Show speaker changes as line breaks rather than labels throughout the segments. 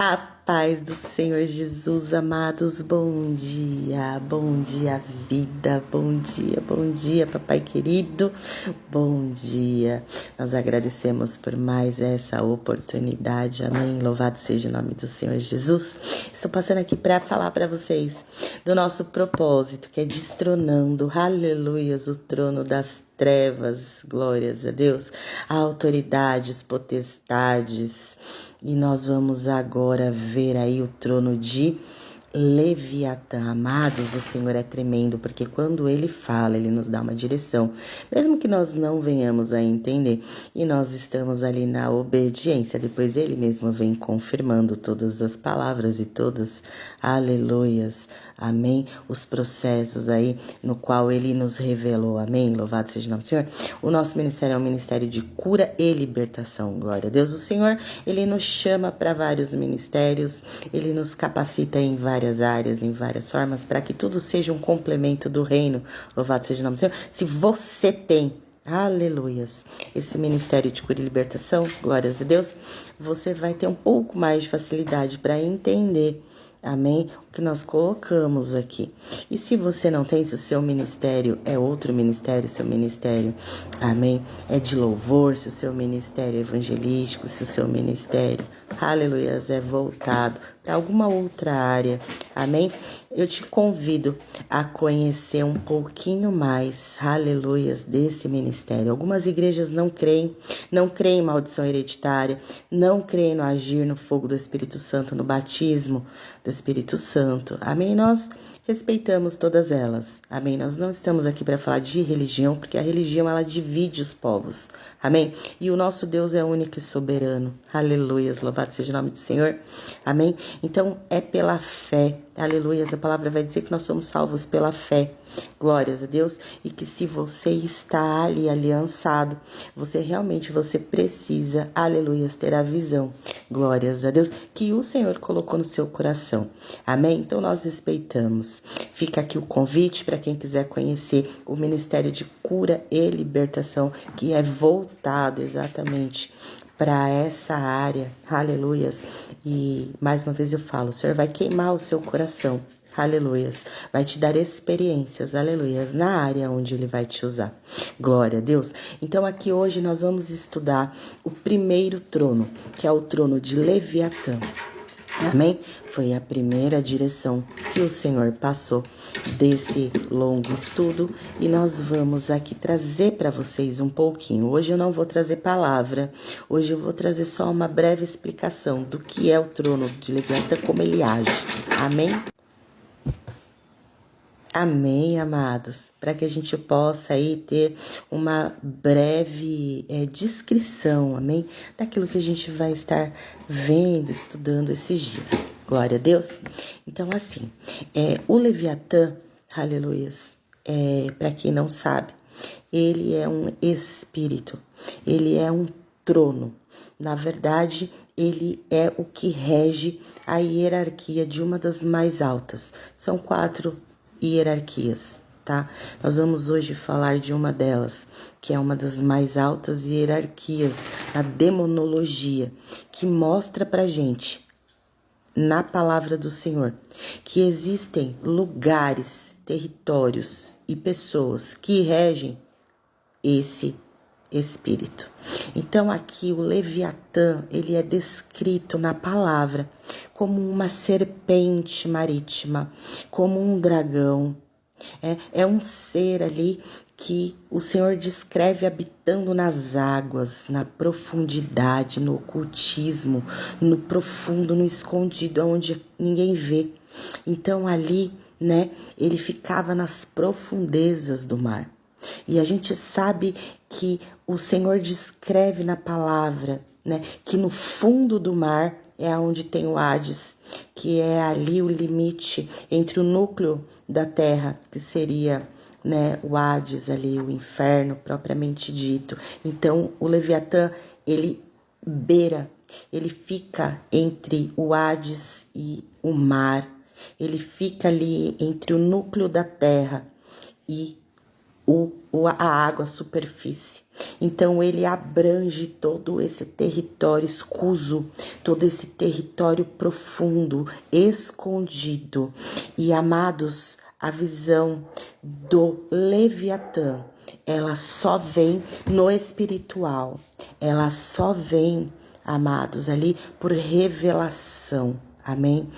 A paz do Senhor Jesus, amados, bom dia, vida, bom dia, papai querido, bom dia. Nós agradecemos por mais essa oportunidade, amém. Louvado seja o nome do Senhor Jesus. Estou passando aqui para falar para vocês do nosso propósito, que é destronando, aleluias, o trono das trevas, glórias a Deus, autoridades, potestades. E nós vamos agora ver aí o trono de Leviatã. Amados, o Senhor é tremendo, porque quando Ele fala, Ele nos dá uma direção, mesmo que nós não venhamos a entender, e nós estamos ali na obediência, depois Ele mesmo vem confirmando todas as palavras e todas, aleluias, amém, os processos aí no qual Ele nos revelou, amém, louvado seja o nome do Senhor. O nosso ministério é um ministério de cura e libertação, glória a Deus. O Senhor, Ele nos chama para vários ministérios, Ele nos capacita em várias áreas, em várias formas, para que tudo seja um complemento do reino. Louvado seja o nome do Senhor. Se você tem, aleluias, esse ministério de cura e libertação, glórias a Deus, você vai ter um pouco mais de facilidade para entender, amém, o que nós colocamos aqui. E se você não tem, se o seu ministério é outro ministério, seu ministério, amém, é de louvor, se o seu ministério é evangelístico, se o seu ministério, aleluias, é voltado para alguma outra área, amém, eu te convido a conhecer um pouquinho mais, aleluias, desse ministério. Algumas igrejas não creem em maldição hereditária, não creem no agir no fogo do Espírito Santo, no batismo do Espírito Santo, amém. Nós respeitamos todas elas, amém. Nós não estamos aqui para falar de religião, porque a religião ela divide os povos, amém. E o nosso Deus é único e soberano, aleluias, louvado seja o nome do Senhor, amém. Então é pela fé, aleluias, a palavra vai dizer que nós somos salvos pela fé, glórias a Deus, e que se você está ali aliançado, você precisa, aleluias, ter a visão, glórias a Deus, que o Senhor colocou no seu coração, amém. Então nós respeitamos. Fica aqui o convite para quem quiser conhecer o Ministério de Cura e Libertação, que é voltado exatamente para essa área, aleluias. E mais uma vez eu falo, o Senhor vai queimar o seu coração, aleluias, vai te dar experiências, aleluias, na área onde Ele vai te usar, glória a Deus. Então aqui hoje nós vamos estudar o primeiro trono, que é o trono de Leviatã, amém? Foi a primeira direção que o Senhor passou desse longo estudo e nós vamos aqui trazer para vocês um pouquinho. Hoje eu não vou trazer palavra, hoje eu vou trazer só uma breve explicação do que é o trono de Leviatã, como ele age, amém? Amém, amados, para que a gente possa aí ter uma breve descrição, amém, daquilo que a gente vai estar vendo, estudando esses dias, glória a Deus. Então assim, o Leviatã, aleluias, para quem não sabe, ele é um espírito, ele é um trono, na verdade, ele é o que rege a hierarquia de uma das mais altas, são 4 hierarquias, tá? Nós vamos hoje falar de uma delas, que é uma das mais altas hierarquias, a demonologia, que mostra pra gente, na palavra do Senhor, que existem lugares, territórios e pessoas que regem esse espírito. Então aqui o Leviatã, ele é descrito na palavra como uma serpente marítima, como um dragão. É um ser ali que o Senhor descreve habitando nas águas, na profundidade, no ocultismo, no profundo, no escondido, onde ninguém vê. Então ali, né, ele ficava nas profundezas do mar. E a gente sabe que o Senhor descreve na palavra, né, que no fundo do mar é onde tem o Hades, que é ali o limite entre o núcleo da terra, que seria, né, o Hades ali, o inferno propriamente dito. Então, o Leviatã, ele ele fica entre o Hades e o mar, ele fica ali entre o núcleo da terra e a água, a superfície. Então ele abrange todo esse território escuso, todo esse território profundo, escondido. E amados, a visão do Leviatã, ela só vem no espiritual, ela só vem, amados, ali por revelação, amém?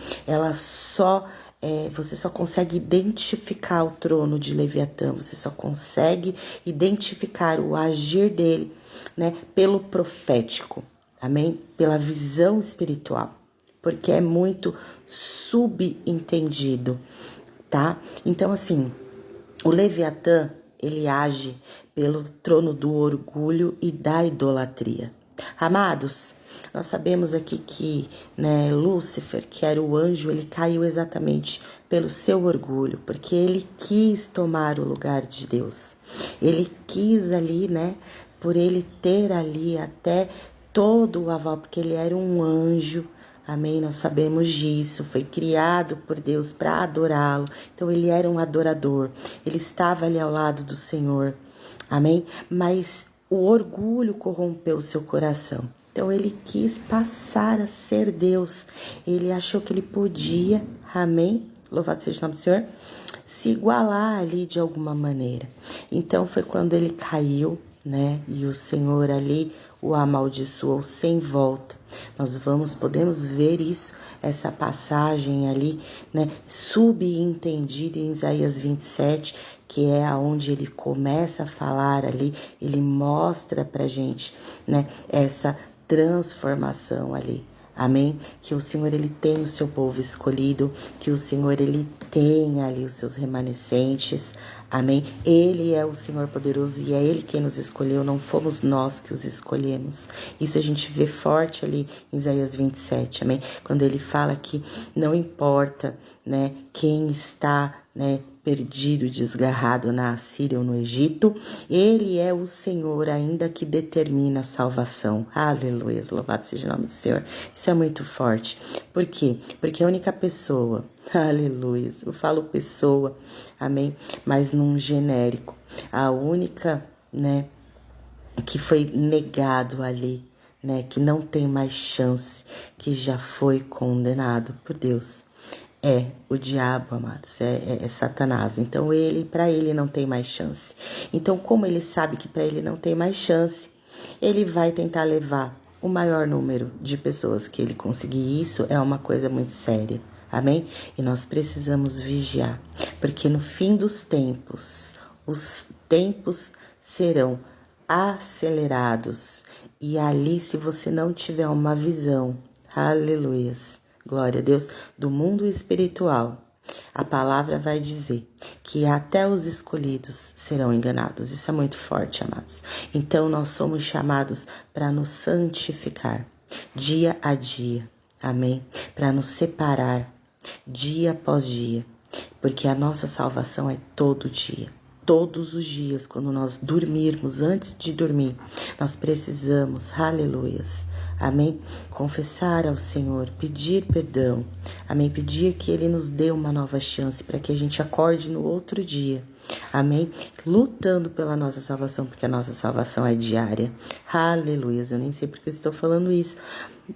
Você só consegue identificar o trono de Leviatã, você só consegue identificar o agir dele, né, pelo profético, amém? Pela visão espiritual, porque é muito subentendido, tá? Então, assim, o Leviatã, ele age pelo trono do orgulho e da idolatria. Amados, nós sabemos aqui que, né, Lúcifer, que era o anjo, ele caiu exatamente pelo seu orgulho, porque ele quis tomar o lugar de Deus. Ele quis ali, né, por ele ter ali até todo o aval, porque ele era um anjo. Amém? Nós sabemos disso. Foi criado por Deus para adorá-lo. Então ele era um adorador. Ele estava ali ao lado do Senhor. Amém? Mas o orgulho corrompeu o seu coração. Então ele quis passar a ser Deus. Ele achou que ele podia, amém? Louvado seja o nome do Senhor, se igualar ali de alguma maneira. Então foi quando ele caiu, né? E o Senhor ali o amaldiçoou sem volta. Nós podemos ver isso, essa passagem ali, né, subentendida em Isaías 27, que é aonde ele começa a falar ali, ele mostra pra gente, né, essa transformação ali. Amém? Que o Senhor, ele tem o seu povo escolhido, que o Senhor, ele tem ali os seus remanescentes. Amém? Ele é o Senhor poderoso e é Ele quem nos escolheu, não fomos nós que os escolhemos. Isso a gente vê forte ali em Isaías 27, amém? Quando ele fala que não importa, né, quem está, né, perdido, desgarrado na Assíria ou no Egito, ele é o Senhor ainda que determina a salvação. Aleluia, louvado seja o nome do Senhor. Isso é muito forte. Por quê? Porque a única pessoa, aleluia, eu falo pessoa, amém? Mas num genérico, a única, né, que foi negado ali, né, que não tem mais chance, que já foi condenado por Deus. É o diabo, amados, é Satanás. Então para ele não tem mais chance. Então, como ele sabe que para ele não tem mais chance, ele vai tentar levar o maior número de pessoas que ele conseguir. Isso é uma coisa muito séria, amém? E nós precisamos vigiar, porque no fim dos tempos, os tempos serão acelerados. E ali, se você não tiver uma visão, aleluias, glória a Deus, do mundo espiritual, a palavra vai dizer que até os escolhidos serão enganados. Isso é muito forte, amados. Então, nós somos chamados para nos santificar dia a dia, amém? Para nos separar dia após dia, porque a nossa salvação é todo dia. Todos os dias, quando nós dormirmos, antes de dormir, nós precisamos, aleluias, amém? Confessar ao Senhor, pedir perdão, amém? Pedir que Ele nos dê uma nova chance para que a gente acorde no outro dia, amém? Lutando pela nossa salvação, porque a nossa salvação é diária, aleluias. Eu nem sei porque eu estou falando isso,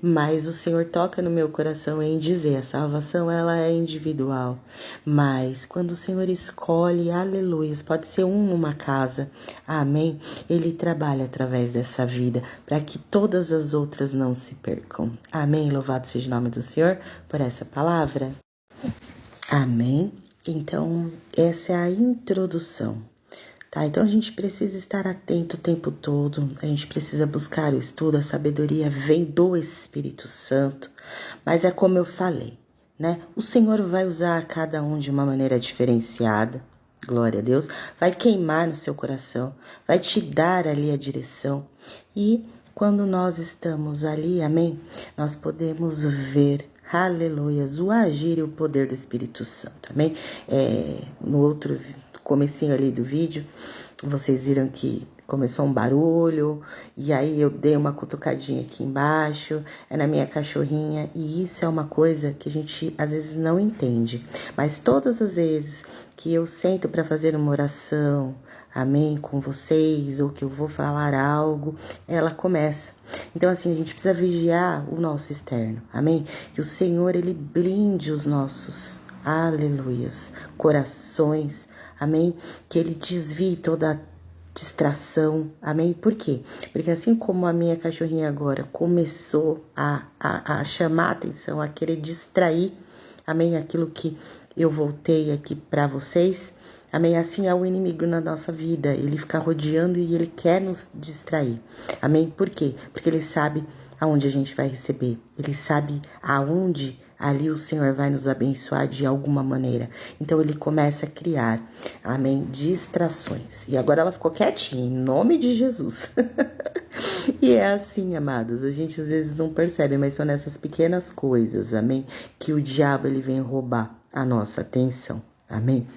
mas o Senhor toca no meu coração em dizer, a salvação ela é individual, mas quando o Senhor escolhe, aleluia, pode ser numa casa, amém? Ele trabalha através dessa vida para que todas as outras não se percam, amém? Louvado seja o nome do Senhor por essa palavra, amém? Então, essa é a introdução. Tá, então a gente precisa estar atento o tempo todo, a gente precisa buscar o estudo, a sabedoria vem do Espírito Santo, mas é como eu falei, né? O Senhor vai usar cada um de uma maneira diferenciada, glória a Deus, vai queimar no seu coração, vai te dar ali a direção e quando nós estamos ali, amém? Nós podemos ver, aleluias, o agir e o poder do Espírito Santo, amém? No outro comecinho ali do vídeo, vocês viram que começou um barulho, e aí eu dei uma cutucadinha aqui embaixo, é na minha cachorrinha, e isso é uma coisa que a gente às vezes não entende. Mas todas as vezes que eu sento para fazer uma oração, amém, com vocês, ou que eu vou falar algo, ela começa. Então, assim, a gente precisa vigiar o nosso externo, amém? Que o Senhor, Ele blinde os nossos, aleluias, corações, amém? Que Ele desvie toda a distração, amém? Por quê? Porque assim como a minha cachorrinha agora começou a chamar a atenção, a querer distrair, amém? Aquilo que eu voltei aqui para vocês, amém? Assim é o inimigo na nossa vida, ele fica rodeando e ele quer nos distrair, amém? Por quê? Porque ele sabe aonde a gente vai receber, ele sabe aonde ali o Senhor vai nos abençoar de alguma maneira. Então ele começa a criar, amém, distrações. E agora ela ficou quietinha, em nome de Jesus. E é assim, amados, a gente às vezes não percebe, mas são nessas pequenas coisas, amém, que o diabo ele vem roubar a nossa atenção, amém?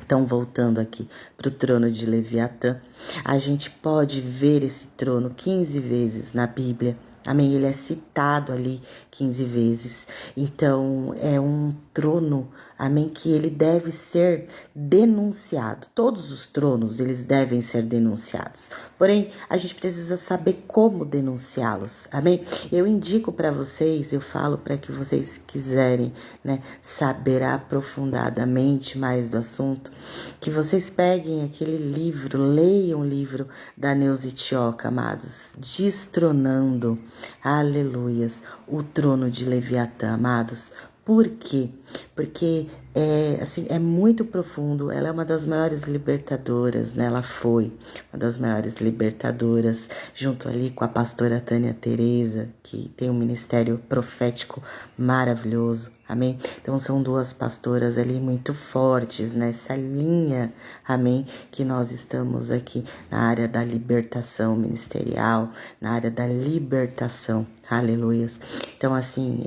Então, voltando aqui para o trono de Leviatã, a gente pode ver esse trono 15 vezes na Bíblia, amém? Ele é citado ali 15 vezes. Então, é um trono, amém? Que ele deve ser denunciado. Todos os tronos, eles devem ser denunciados. Porém, a gente precisa saber como denunciá-los, amém? Eu indico para vocês, eu falo para que vocês quiserem, né, saber aprofundadamente mais do assunto, que vocês peguem aquele livro, leiam o livro da Neuza Itioca, amados, Destronando, aleluias, o trono de Leviatã, amados. Por quê? Porque é muito profundo, ela é uma das maiores libertadoras, né? Ela foi uma das maiores libertadoras, junto ali com a pastora Tânia Teresa, que tem um ministério profético maravilhoso, amém? Então são duas pastoras ali muito fortes nessa linha, amém? Que nós estamos aqui na área da libertação ministerial, na área da libertação, aleluias. Então assim,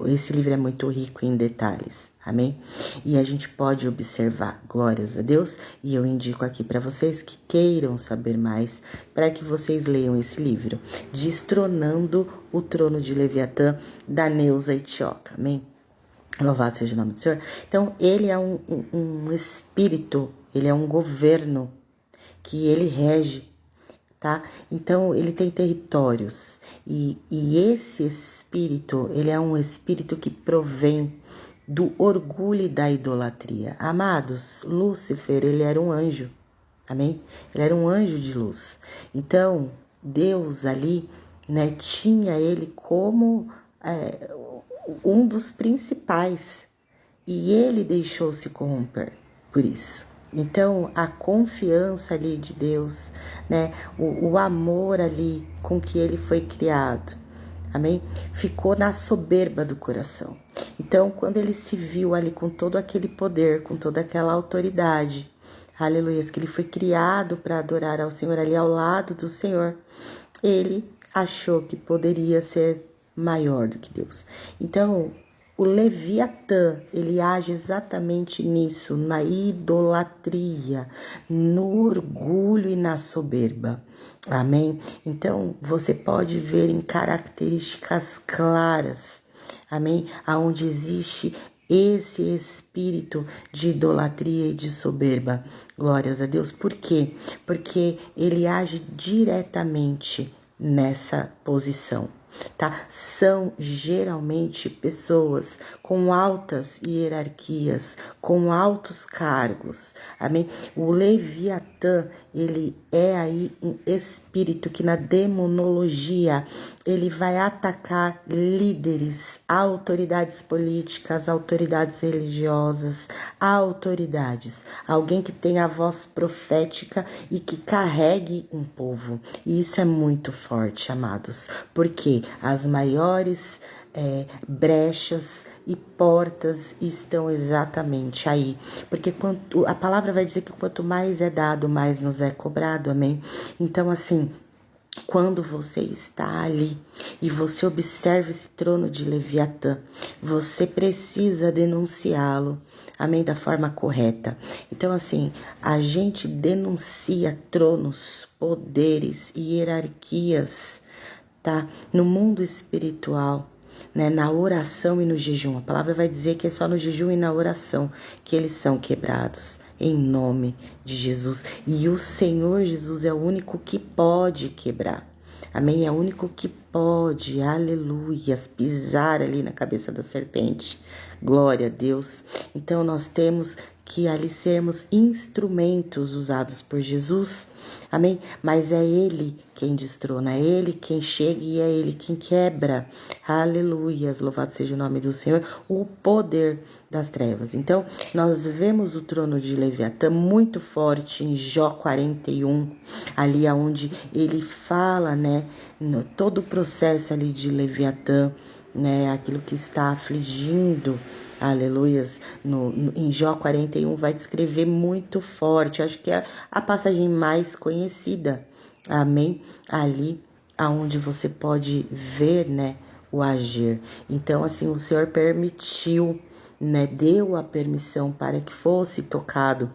esse livro é muito rico em detalhes, amém? E a gente pode observar, glórias a Deus, e eu indico aqui para vocês que queiram saber mais, para que vocês leiam esse livro, Destronando o Trono de Leviatã, da Neuza Itioca, amém? Louvado seja o nome do Senhor. Então, ele é um espírito, ele é um governo que ele rege, tá? Então, ele tem territórios, e esse espírito, ele é um espírito que provém do orgulho e da idolatria. Amados, Lúcifer, ele era um anjo, amém? Ele era um anjo de luz. Então, Deus ali, né, tinha ele como um dos principais, e ele deixou-se corromper por isso. Então, a confiança ali de Deus, né, o amor ali com que ele foi criado, amém? Ficou na soberba do coração. Então, quando ele se viu ali com todo aquele poder, com toda aquela autoridade, aleluia, que ele foi criado para adorar ao Senhor ali ao lado do Senhor, ele achou que poderia ser maior do que Deus. Então, o Leviatã, ele age exatamente nisso, na idolatria, no orgulho e na soberba. Amém? Então, você pode ver em características claras, amém? Aonde existe esse espírito de idolatria e de soberba. Glórias a Deus. Por quê? Porque ele age diretamente nessa posição, tá? São geralmente pessoas com altas hierarquias, com altos cargos, amém? O Leviatã, ele é aí um espírito que na demonologia, ele vai atacar líderes, autoridades políticas, autoridades religiosas, autoridades, alguém que tem a voz profética e que carregue um povo. E isso é muito forte, amados, porque as maiores brechas e portas estão exatamente aí, porque a palavra vai dizer que quanto mais é dado, mais nos é cobrado, amém? Então assim, quando você está ali e você observa esse trono de Leviatã, você precisa denunciá-lo, amém, da forma correta. Então, assim, a gente denuncia tronos, poderes e hierarquias, tá? No mundo espiritual, né? Na oração e no jejum. A palavra vai dizer que é só no jejum e na oração que eles são quebrados, em nome de Jesus. E o Senhor Jesus é o único que pode quebrar. Amém? É o único que pode, aleluias, pisar ali na cabeça da serpente. Glória a Deus. Então nós temos que ali sermos instrumentos usados por Jesus, amém? Mas é Ele quem destrona, é Ele quem chega e é Ele quem quebra, aleluias, louvado seja o nome do Senhor, o poder das trevas. Então, nós vemos o trono de Leviatã muito forte em Jó 41, ali onde ele fala, né, no, todo o processo ali de Leviatã, né, aquilo que está afligindo, aleluias, em Jó 41 vai descrever muito forte, eu acho que é a passagem mais conhecida, amém, ali aonde você pode ver, né, o agir. Então, assim, o Senhor permitiu, né, deu a permissão para que fosse tocado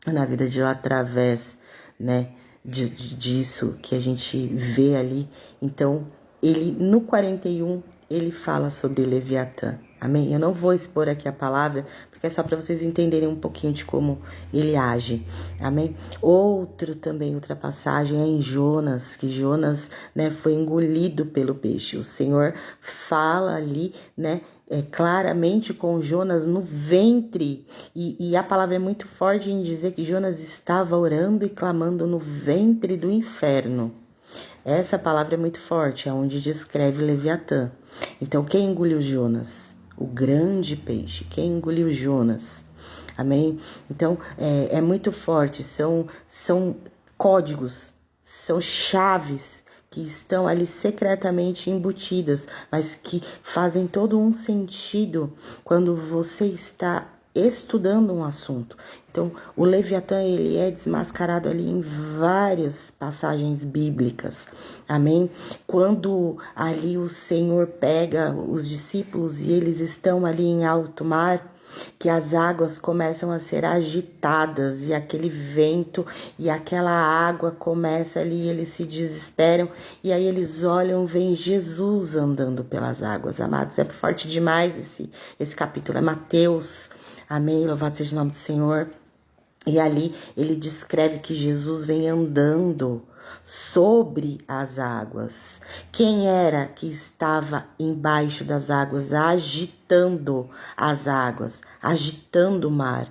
na vida de Jó através, né, disso que a gente vê ali. Então, ele no 41, ele fala sobre Leviatã. Amém? Eu não vou expor aqui a palavra, porque é só para vocês entenderem um pouquinho de como ele age. Amém? Outra passagem é em Jonas, que Jonas, né, foi engolido pelo peixe. O Senhor fala ali, né, claramente com Jonas no ventre, e a palavra é muito forte em dizer que Jonas estava orando e clamando no ventre do inferno. Essa palavra é muito forte, é onde descreve Leviatã. Então, quem engoliu Jonas? O grande peixe. Quem engoliu Jonas? Amém? Então, é muito forte, são códigos, são chaves que estão ali secretamente embutidas, mas que fazem todo um sentido quando você está estudando um assunto. Então, o Leviatã, ele é desmascarado ali em várias passagens bíblicas, amém? Quando ali o Senhor pega os discípulos e eles estão ali em alto mar, que as águas começam a ser agitadas e aquele vento e aquela água começa ali, eles se desesperam e aí eles olham, vem Jesus andando pelas águas, amados, é forte demais esse capítulo, é Mateus, amém, louvado seja o nome do Senhor. E ali ele descreve que Jesus vem andando sobre as águas. Quem era que estava embaixo das águas, agitando as águas, agitando o mar?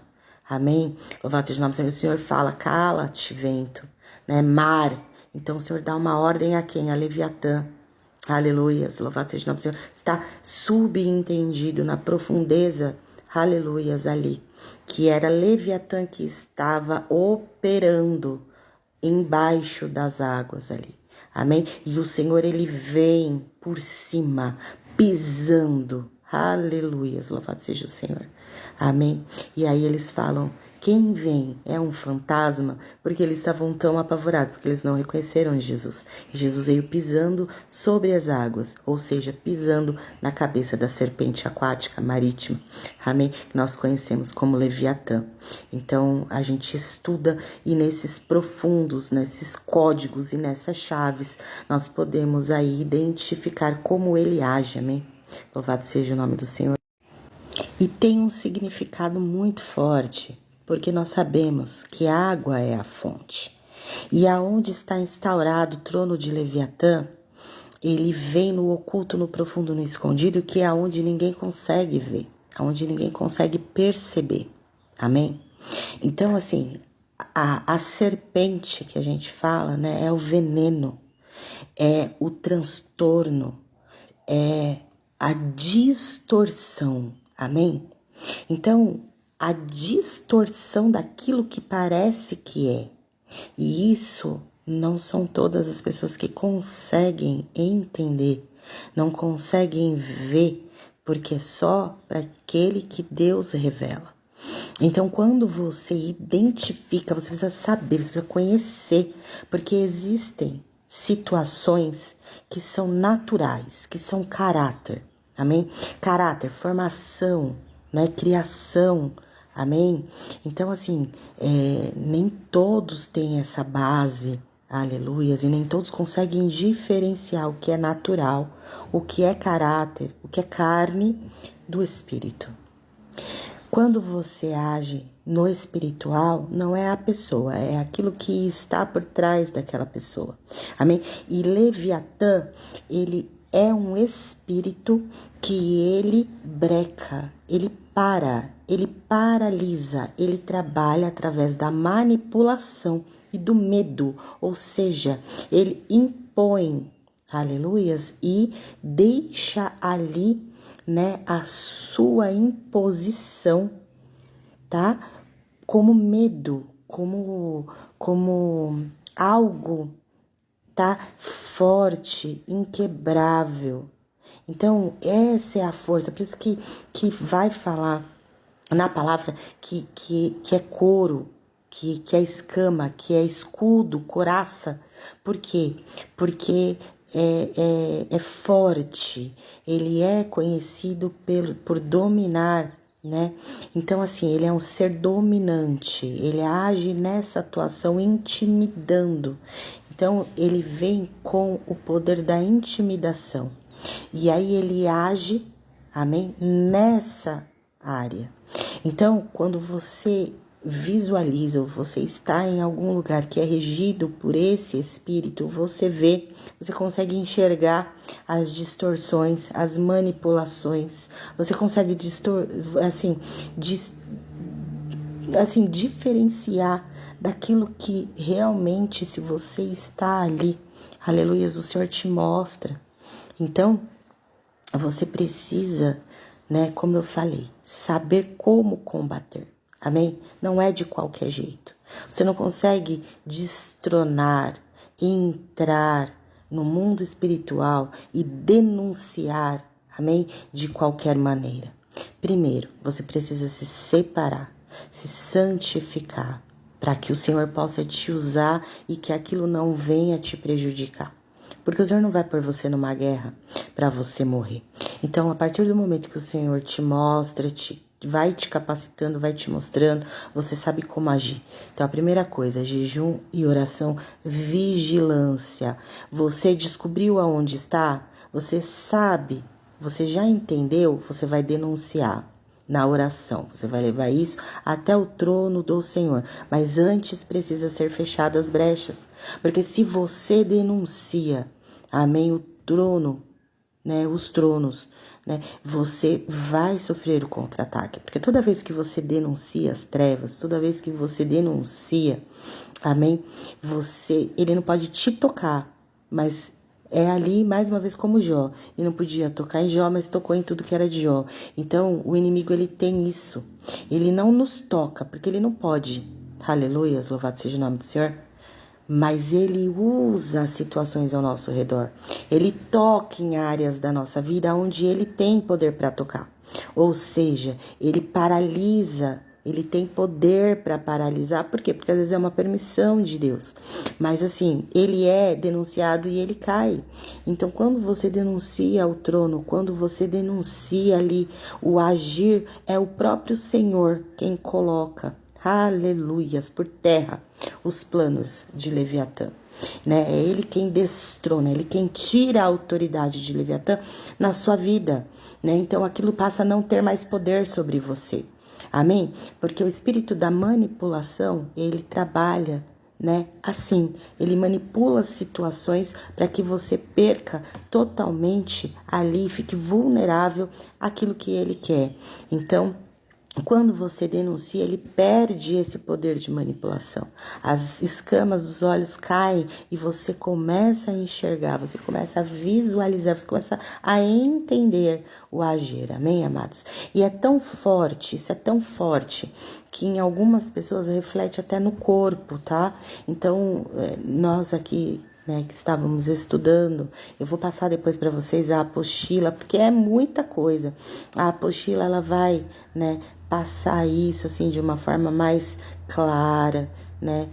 Amém? Louvado seja o nome do Senhor. O Senhor fala, cala-te, vento, né? Mar. Então o Senhor dá uma ordem a quem? A Leviatã. Aleluias, louvado seja o nome do Senhor. Está subentendido na profundeza, aleluias, ali, que era Leviatã que estava operando embaixo das águas ali, amém? E o Senhor, ele vem por cima, pisando, aleluias, louvado seja o Senhor, amém? E aí eles falam, quem vem é um fantasma, porque eles estavam tão apavorados que eles não reconheceram Jesus. Jesus veio pisando sobre as águas, ou seja, pisando na cabeça da serpente aquática marítima, amém? Que nós conhecemos como Leviatã. Então, a gente estuda e nesses profundos, nesses códigos e nessas chaves, nós podemos aí identificar como ele age, amém? Louvado seja o nome do Senhor. E tem um significado muito forte, porque nós sabemos que a água é a fonte. E aonde está instaurado o trono de Leviatã, ele vem no oculto, no profundo, no escondido, que é aonde ninguém consegue ver, aonde ninguém consegue perceber. Amém? Então, assim, a serpente que a gente fala, né, é o veneno, é o transtorno, é a distorção. Amém? Então, a distorção daquilo que parece que é. E isso não são todas as pessoas que conseguem entender, não conseguem ver, porque é só para aquele que Deus revela. Então, quando você identifica, você precisa saber, você precisa conhecer, porque existem situações que são naturais, que são caráter, amém? Caráter, formação, né? Criação, amém? Então, assim, nem todos têm essa base, aleluias, e nem todos conseguem diferenciar o que é natural, o que é caráter, o que é carne do espírito. Quando você age no espiritual, não é a pessoa, é aquilo que está por trás daquela pessoa. Amém? E Leviatã, ele é um espírito que ele breca, ele paralisa, ele trabalha através da manipulação e do medo, ou seja, ele impõe, aleluias, e deixa ali, né, a sua imposição, tá? Como medo, como algo, tá? Forte, inquebrável. Então, essa é a força, por isso que vai falar na palavra que é couro, que é escama, que é escudo, coraça. Por quê? Porque é forte, ele é conhecido por dominar, né? Então, assim, ele é um ser dominante, ele age nessa atuação intimidando. Então, ele vem com o poder da intimidação. E aí ele age, amém? Nessa área. Então, quando você visualiza, ou você está em algum lugar que é regido por esse espírito, você vê, você consegue enxergar as distorções, as manipulações, você consegue diferenciar daquilo que realmente, se você está ali, aleluias, o Senhor te mostra. Então, você precisa, né, como eu falei, saber como combater. Amém? Não é de qualquer jeito. Você não consegue destronar, entrar no mundo espiritual e denunciar, amém? De qualquer maneira. Primeiro, você precisa se separar, se santificar, para que o Senhor possa te usar e que aquilo não venha te prejudicar. Porque o Senhor não vai pôr você numa guerra para você morrer. Então, a partir do momento que o Senhor te mostra, vai te capacitando, vai te mostrando, você sabe como agir. Então, a primeira coisa, jejum e oração, vigilância. Você descobriu aonde está? Você sabe? Você já entendeu? Você vai denunciar na oração. Você vai levar isso até o trono do Senhor. Mas antes precisa ser fechadas as brechas. Porque se você denuncia, amém, o trono, né, os tronos, né, você vai sofrer o contra-ataque. Porque toda vez que você denuncia as trevas, toda vez que você denuncia, amém, ele não pode te tocar, mas é ali, mais uma vez, como Jó. Ele não podia tocar em Jó, mas tocou em tudo que era de Jó. Então, o inimigo, ele tem isso. Ele não nos toca, porque ele não pode. Aleluia, louvado seja o nome do Senhor. Mas ele usa situações ao nosso redor. Ele toca em áreas da nossa vida onde ele tem poder para tocar. Ou seja, ele paralisa. Ele tem poder para paralisar, por quê? Porque às vezes é uma permissão de Deus. Mas assim, ele é denunciado e ele cai. Então, quando você denuncia o trono, quando você denuncia ali o agir, é o próprio Senhor quem coloca, aleluias, por terra os planos de Leviatã. Né? É ele quem destrona, ele quem tira a autoridade de Leviatã na sua vida. Né? Então, aquilo passa a não ter mais poder sobre você. Amém? Porque o espírito da manipulação, ele trabalha, né? Assim, ele manipula as situações para que você perca totalmente ali, fique vulnerável àquilo que ele quer. Então, quando você denuncia, ele perde esse poder de manipulação. As escamas dos olhos caem e você começa a enxergar, você começa a visualizar, você começa a entender o agir. Amém, amados? E é tão forte, isso é tão forte, que em algumas pessoas reflete até no corpo, tá? Então, nós aqui, né, que estávamos estudando, eu vou passar depois para vocês a apostila, porque é muita coisa. A apostila, ela vai, né, passar isso assim de uma forma mais clara, né,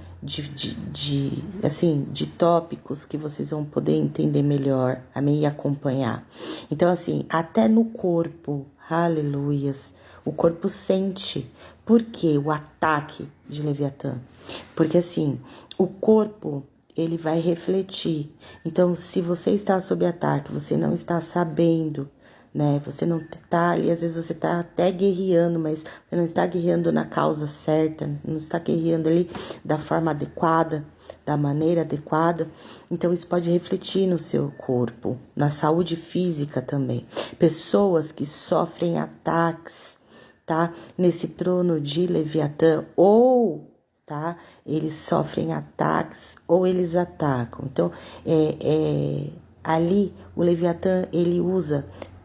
assim, de tópicos que vocês vão poder entender melhor, amém, e acompanhar. Então, assim, até no corpo, aleluias, o corpo sente. Por quê? O ataque de Leviatã. Porque, assim, o corpo, ele vai refletir. Então, se você está sob ataque, você não está sabendo, né? Você não tá ali, às vezes você tá até guerreando, mas você não está guerreando na causa certa, não está guerreando ali da forma adequada, da maneira adequada. Então isso pode refletir no seu corpo, na saúde física também. Pessoas que sofrem ataques, tá? Nesse trono de Leviatã, ou tá? Eles sofrem ataques ou eles atacam. Então, ali o Leviatã, ele usa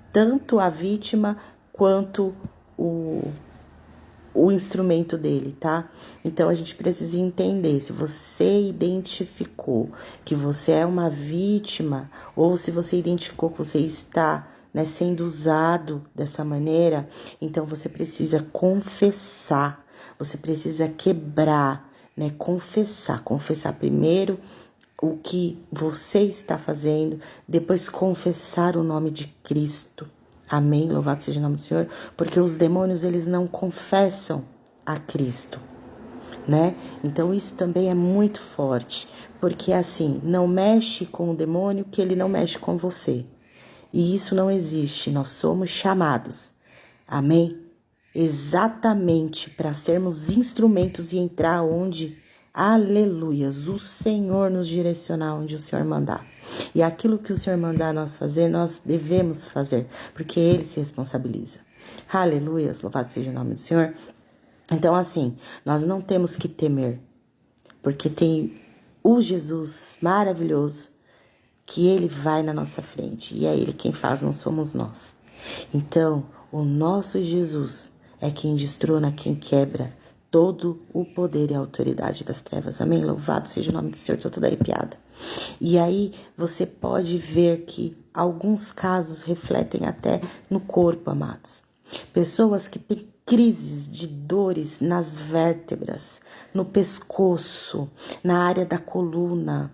tanto a vítima quanto o instrumento dele, tá? Então a gente precisa entender se você identificou que você é uma vítima ou se você identificou que você está, né, sendo usado dessa maneira, então você precisa confessar, você precisa quebrar, né? Confessar primeiro o que você está fazendo, depois confessar o nome de Cristo. Amém? Louvado seja o nome do Senhor, porque os demônios, eles não confessam a Cristo, né? Então isso também é muito forte, porque assim, não mexe com o demônio que ele não mexe com você. E isso não existe, nós somos chamados, amém? Exatamente para sermos instrumentos e entrar onde, aleluias, o Senhor nos direcionar onde o Senhor mandar. E aquilo que o Senhor mandar nós fazer, nós devemos fazer, porque Ele se responsabiliza. Aleluias, louvado seja o nome do Senhor. Então assim, nós não temos que temer, porque tem o Jesus maravilhoso, que Ele vai na nossa frente, e é Ele quem faz, não somos nós. Então, o nosso Jesus é quem destrona, quem quebra todo o poder e a autoridade das trevas. Amém? Louvado seja o nome do Senhor, tô toda arrepiada. E aí, você pode ver que alguns casos refletem até no corpo, amados. Pessoas que têm crises de dores nas vértebras, no pescoço, na área da coluna,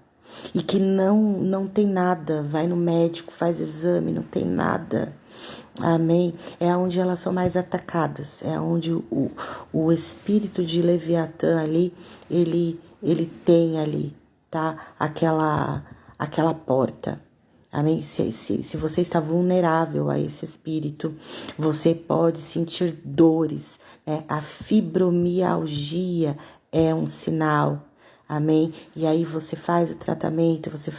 e que não tem nada, vai no médico, faz exame, não tem nada. Amém? É onde elas são mais atacadas, é onde o espírito de Leviatã ali, ele tem ali, tá? Aquela porta. Amém? Se você está vulnerável a esse espírito, você pode sentir dores, né? A fibromialgia é um sinal. Amém? E aí você faz o tratamento, você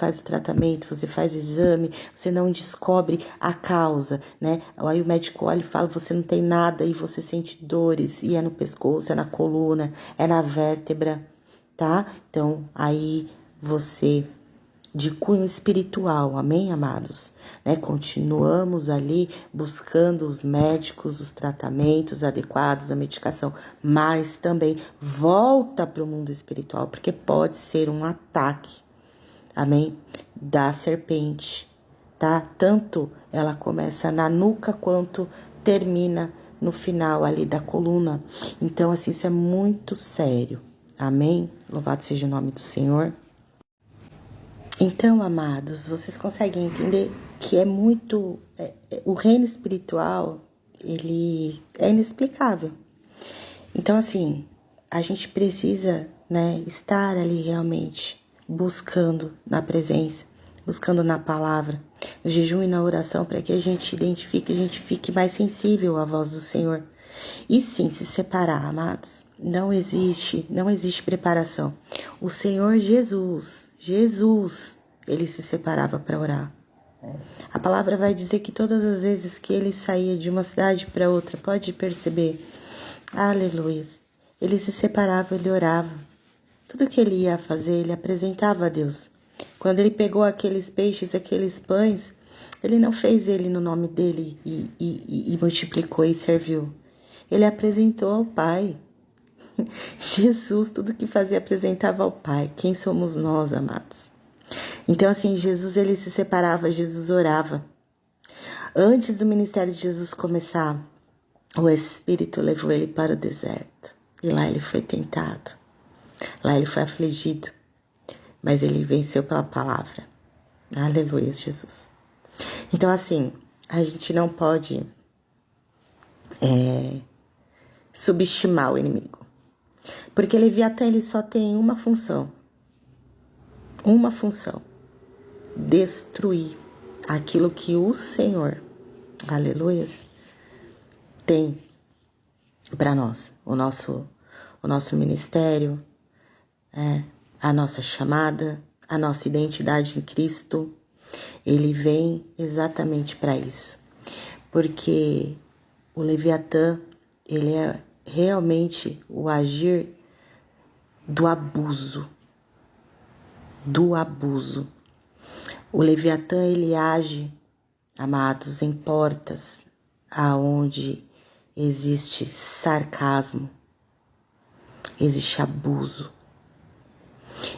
faz exame, você não descobre a causa, né? Aí o médico olha e fala, você não tem nada, e você sente dores, e é no pescoço, é na coluna, é na vértebra, tá? Então, aí você, de cunho espiritual, amém, amados? Né? Continuamos ali buscando os médicos, os tratamentos adequados, a medicação, mas também volta para o mundo espiritual, porque pode ser um ataque, amém, da serpente, tá? Tanto ela começa na nuca quanto termina no final ali da coluna. Então, assim, isso é muito sério, amém? Louvado seja o nome do Senhor. Então, amados, vocês conseguem entender que é muito... o reino espiritual, ele é inexplicável. Então, assim, a gente precisa, né, estar ali realmente buscando na presença, buscando na palavra, no jejum e na oração, para que a gente identifique, a gente fique mais sensível à voz do Senhor. E sim, se separar, amados, não existe preparação. O Senhor Jesus, ele se separava para orar. A palavra vai dizer que todas as vezes que ele saía de uma cidade para outra, pode perceber, aleluia, ele se separava, ele orava. Tudo que ele ia fazer, ele apresentava a Deus. Quando ele pegou aqueles peixes, aqueles pães, ele não fez ele no nome dele e multiplicou e serviu. Ele apresentou ao Pai. Jesus, tudo que fazia, apresentava ao Pai. Quem somos nós, amados? Então, assim, Jesus, ele se separava, Jesus orava. Antes do ministério de Jesus começar, o Espírito levou ele para o deserto. E lá ele foi tentado. Lá ele foi afligido. Mas ele venceu pela palavra. Aleluia, Jesus. Então, assim, a gente não pode subestimar o inimigo. Porque Leviatã, ele só tem uma função. Uma função. Destruir aquilo que o Senhor, aleluia, tem para nós. O nosso ministério, a nossa chamada, a nossa identidade em Cristo. Ele vem exatamente para isso. Porque o Leviatã, ele é realmente o agir do abuso. Do abuso. O Leviatã, ele age, amados, em portas aonde existe sarcasmo, existe abuso,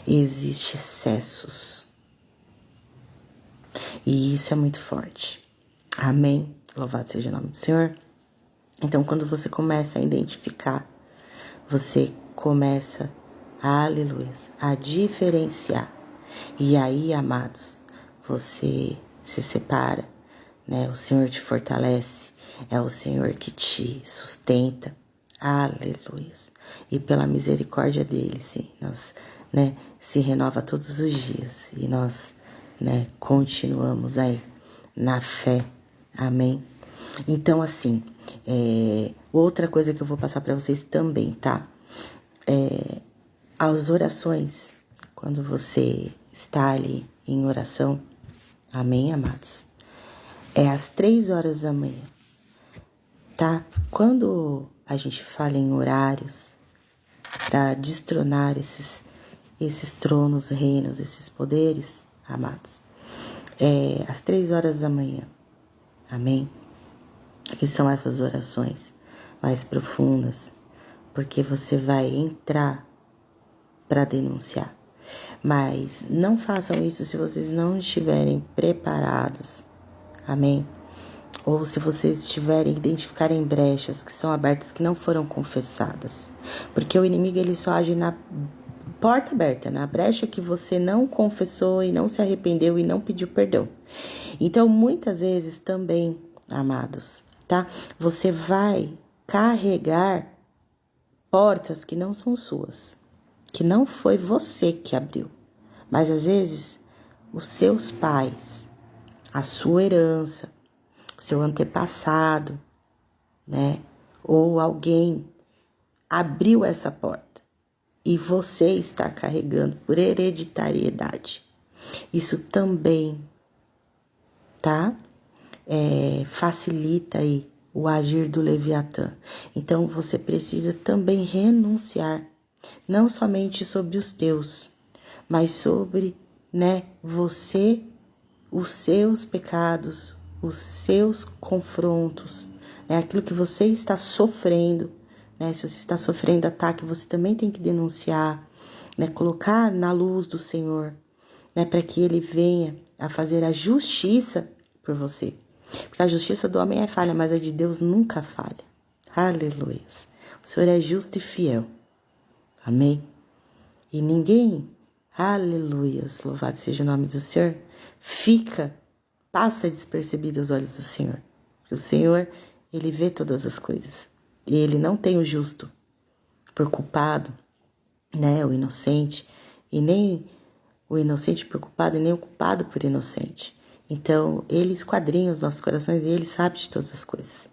existe excessos. E isso é muito forte. Amém? Louvado seja o nome do Senhor. Então, quando você começa a identificar, você começa, aleluia, a diferenciar. E aí, amados, você se separa, né? O Senhor te fortalece, é o Senhor que te sustenta. Aleluia. E pela misericórdia dele, sim, nós, né, se renova todos os dias. E nós, né, continuamos aí na fé. Amém? Então, assim, outra coisa que eu vou passar para vocês também, tá? As orações, quando você está ali em oração, amém, amados? É às 3 horas da manhã, tá? Quando a gente fala em horários para destronar esses tronos, reinos, esses poderes, amados, é às 3 horas da manhã, amém? Que são essas orações mais profundas, porque você vai entrar para denunciar. Mas não façam isso se vocês não estiverem preparados, amém? Ou se vocês identificarem brechas que são abertas, que não foram confessadas. Porque o inimigo, ele só age na porta aberta, na brecha que você não confessou e não se arrependeu e não pediu perdão. Então, muitas vezes também, amados, tá? Você vai carregar portas que não são suas, que não foi você que abriu, mas às vezes os seus pais, a sua herança, o seu antepassado, né? Ou alguém abriu essa porta e você está carregando por hereditariedade. Isso também, tá? Facilita aí o agir do Leviatã. Então, você precisa também renunciar, não somente sobre os teus, mas sobre, né, você, os seus pecados, os seus confrontos, né, aquilo que você está sofrendo, né, se você está sofrendo ataque, você também tem que denunciar, né, colocar na luz do Senhor, né, para que Ele venha a fazer a justiça por você. Porque a justiça do homem é falha, mas a de Deus nunca falha. Aleluia. O Senhor é justo e fiel. Amém? E ninguém, aleluia, louvado seja o nome do Senhor, passa despercebido aos olhos do Senhor. O Senhor, Ele vê todas as coisas. E Ele não tem o justo por culpado, né, o inocente, e nem o inocente por culpado, e nem o culpado por inocente. Então, Ele esquadrinha os nossos corações e Ele sabe de todas as coisas.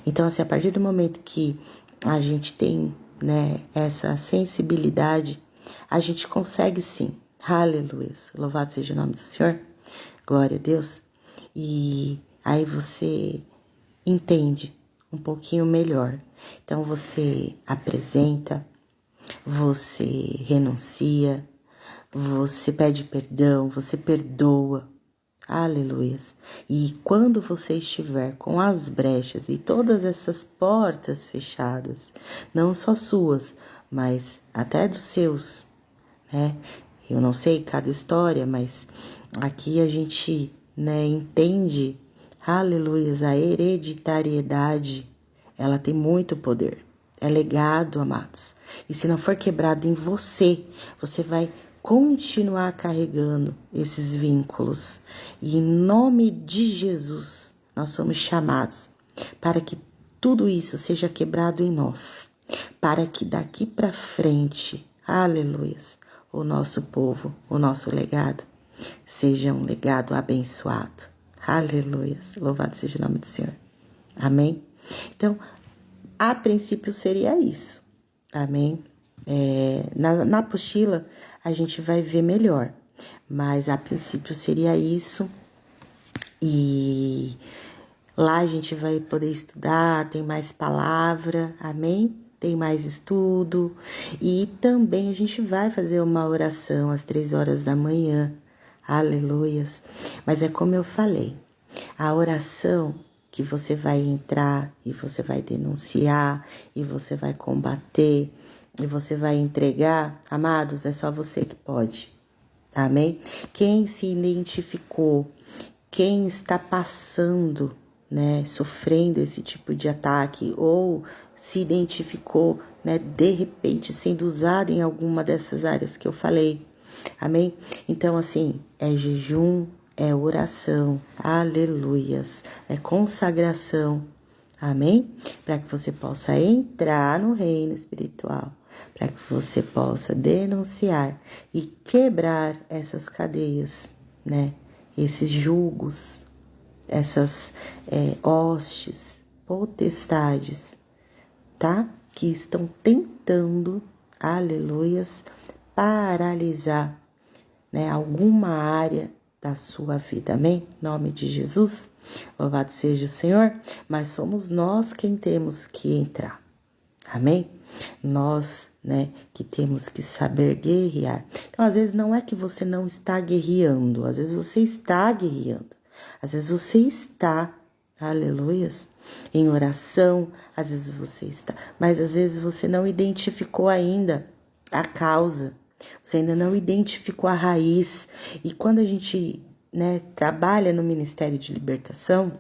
Então, assim, a partir do momento que a gente tem, né, essa sensibilidade, a gente consegue sim. Aleluia. Louvado seja o nome do Senhor. Glória a Deus. E aí você entende um pouquinho melhor. Então, você apresenta, você renuncia, você pede perdão, você perdoa. Aleluia. E quando você estiver com as brechas e todas essas portas fechadas, não só suas, mas até dos seus, né? Eu não sei cada história, mas aqui a gente, né, entende, aleluia, a hereditariedade, ela tem muito poder. é legado, amados. E se não for quebrado em você, você vai continuar carregando esses vínculos. E em nome de Jesus, nós somos chamados para que tudo isso seja quebrado em nós, para que daqui para frente, aleluias, o nosso povo, o nosso legado, seja um legado abençoado. Aleluias, louvado seja o nome do Senhor. Amém? Então, a princípio seria isso. Amém? Na apostila a gente vai ver melhor, mas a princípio seria isso. E lá a gente vai poder estudar, tem mais palavra, amém? Tem mais estudo. E também a gente vai fazer uma oração às 3 horas da manhã. Aleluias. Mas é como eu falei, a oração que você vai entrar e você vai denunciar e você vai combater e você vai entregar, amados, é só você que pode. Amém? Quem se identificou, quem está passando, né, sofrendo esse tipo de ataque ou se identificou, né, de repente sendo usado em alguma dessas áreas que eu falei. Amém? Então, assim, é jejum, é oração, aleluias, é consagração, amém? Para que você possa entrar no reino espiritual, para que você possa denunciar e quebrar essas cadeias, né? Esses julgos, essas hostes, potestades, tá? Que estão tentando, aleluias, paralisar, né, alguma área da sua vida, amém? Em nome de Jesus, louvado seja o Senhor, mas somos nós quem temos que entrar, amém? Nós, né, que temos que saber guerrear. Então, às vezes não é que você não está guerreando, às vezes você está guerreando, às vezes você está, aleluias, em oração, às vezes você está, mas às vezes você não identificou ainda a causa, você ainda não identificou a raiz. E quando a gente, né, trabalha no Ministério de Libertação,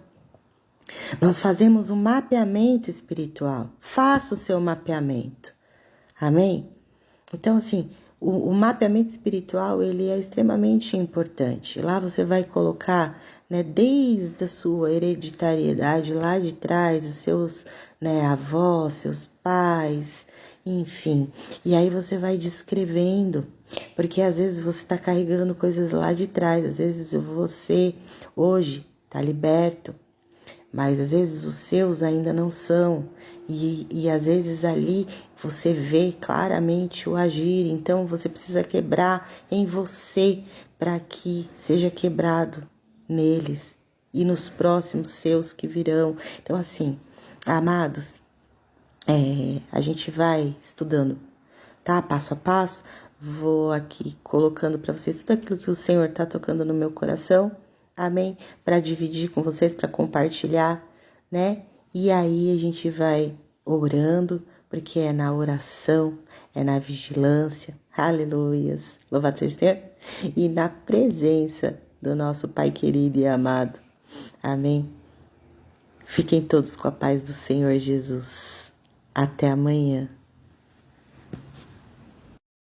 nós fazemos um mapeamento espiritual. Faça o seu mapeamento. Amém? Então, assim, o mapeamento espiritual, ele é extremamente importante. Lá você vai colocar, né, desde a sua hereditariedade lá de trás, os seus, né, avós, seus pais, enfim. E aí você vai descrevendo, porque às vezes você está carregando coisas lá de trás, às vezes você hoje está liberto, mas às vezes os seus ainda não são, e às vezes ali você vê claramente o agir, então você precisa quebrar em você para que seja quebrado neles e nos próximos seus que virão. Então assim, amados, a gente vai estudando, tá? Passo a passo, vou aqui colocando para vocês tudo aquilo que o Senhor tá tocando no meu coração, amém? Para dividir com vocês, para compartilhar, né? E aí a gente vai orando, porque é na oração, é na vigilância, aleluias, louvado seja o Senhor, e na presença do nosso Pai querido e amado, amém? Fiquem todos com a paz do Senhor Jesus. Até amanhã.